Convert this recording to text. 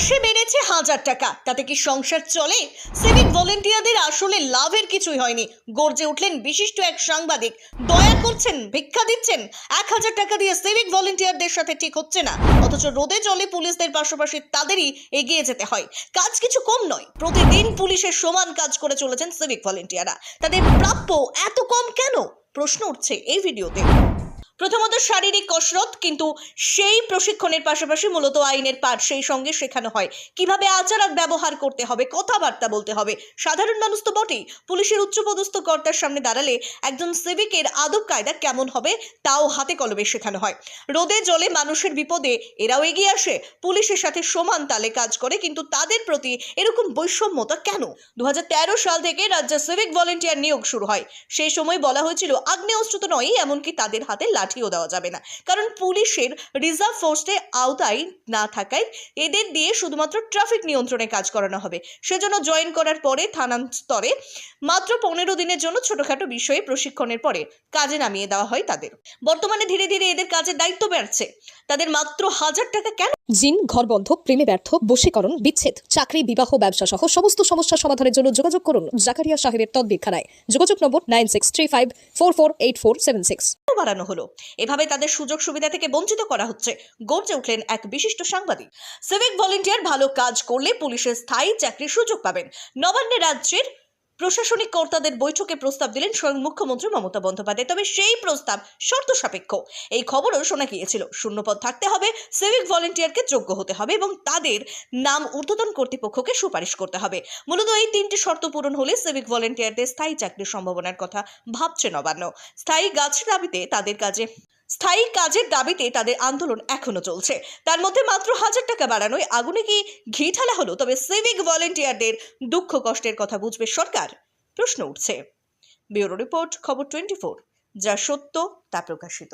মাসে বেড়েছে 1000 টাকা, তাতে কি সংসার চলে? সিভিক ভলেন্টিয়ারদের আসলে লাভের কিছুই হয়নি। গর্জে উঠলেন বিশিষ্ট এক সাংবাদিক। দয়া করছেন, ভিক্ষা দিচ্ছেন, 1000 টাকা দিয়ে সিভিক ভলেন্টিয়ারদের সাথে ঠিক হচ্ছে না। অথচ রোদে জলে পুলিশদের পাশাপাশি তাদেরই এগিয়ে যেতে হয়। কাজ কিছু কম নয়, প্রতিদিন পুলিশের সমান কাজ করে চলেছেন সিভিক ভলেন্টিয়াররা। তাদের প্রাপ্য এত কম কেন? প্রশ্ন উঠছে এই ভিডিওতে। প্রথমত শারীরিক কসরত, কিন্তু সেই প্রশিক্ষণের পাশাপাশি মূলত আইনের পাঠ সেই সঙ্গে শেখানো হয়। কিভাবে আচার ব্যবহার করতে হবে, কথাবার্তা বলতে হবে। সাধারণ মানুষ তো বটেই, পুলিশের উচ্চপদস্থ কর্তার সামনে দাঁড়ালে একজন সিভিকের আদব কায়দা কেমন হবে তাও হাতে কলমে শেখানো হয়। রোদে জলে মানুষের বিপদে এরাও এগিয়ে আসে, পুলিশের সাথে সমান তালে কাজ করে। কিন্তু তাদের প্রতি এরকম বৈষম্যতা কেন? 2013 সাল থেকে রাজ্যে সিভিক ভলেন্টিয়ার নিয়োগ শুরু হয়। সেই সময় বলা হয়েছিল আগ্নেয়াস্ত্র তো নয়, এমনকি তাদের হাতে লাঠিও দেওয়া যাবে না, কারণ পুলিশের রিজার্ভ ফোর্সের আওতায় না থাকায় এদের দিয়ে শুধুমাত্র ট্রাফিক নিয়ন্ত্রণে কাজ করানো হবে। সেজন্য জয়েন করার পরে থানা স্তরে মাত্র 15 দিনের জন্য ছোটখাটো বিষয়ে প্রশিক্ষণের পরে কাজে নামিয়ে দেওয়া হয় তাদের। বর্তমানে ধীরে ধীরে এদের কাজের দায়িত্ব বাড়ছে। তাদের মাত্র 1000 টাকা কেন? জিন, ঘরবন্ধ, প্রেমে ব্যর্থ, বশীকরণ, বিচ্ছেদ, চাকরি, বিবাহ, ব্যবসা সহ সমস্ত সমস্যা সমাধানের জন্য যোগাযোগ করুন জাকারিয়া সাহেবের তদবিরখানায়। যোগাযোগ নম্বর 9635448476। বাড়ানো হলো, এভাবে তাদের সুযোগ সুবিধা থেকে বঞ্চিত করা হচ্ছে। গর্জে উঠলেন এক বিশিষ্ট সাংবাদিক। সিভিক ভলেন্টিয়ার ভালো কাজ করলে পুলিশের স্থায়ী চাকরির সুযোগ পাবেন। নবান্নে রাজ্যের প্রশাসনিক কর্তাদের বৈঠকে প্রস্তাব দিলেন স্বয়ং মুখ্যমন্ত্রী মমতা বন্দ্যোপাধ্যায়। তবে সেই প্রস্তাব শর্ত সাপেক্ষ। এই খবরও শোনা গিয়েছিল, শূন্যপদ থাকতে হবে, সিভিক ভলেন্টিয়ারকে যোগ্য হতে হবে এবং তাদের নাম ঊর্ধ্বতন কর্তৃপক্ষকে সুপারিশ করতে হবে। মূলত এই 3টি শর্ত পূরণ হলে সিভিক ভলেন্টিয়ারদের স্থায়ী চাকরির সম্ভাবনার কথা ভাবছে নবান্ন। স্থায়ী কাজের দাবিতে তাদের আন্দোলন এখনো চলছে। তার মধ্যে মাত্র 1000 টাকা বাড়ানোয় আগুনে কি ঘি ঢালা হলো? তবে সিভিক ভলেন্টিয়ারদের দুঃখ কষ্টের কথা বুঝবে সরকার? প্রশ্ন উঠছে। ব্যুরো রিপোর্ট, খবর 24, যা সত্য তা প্রকাশিত।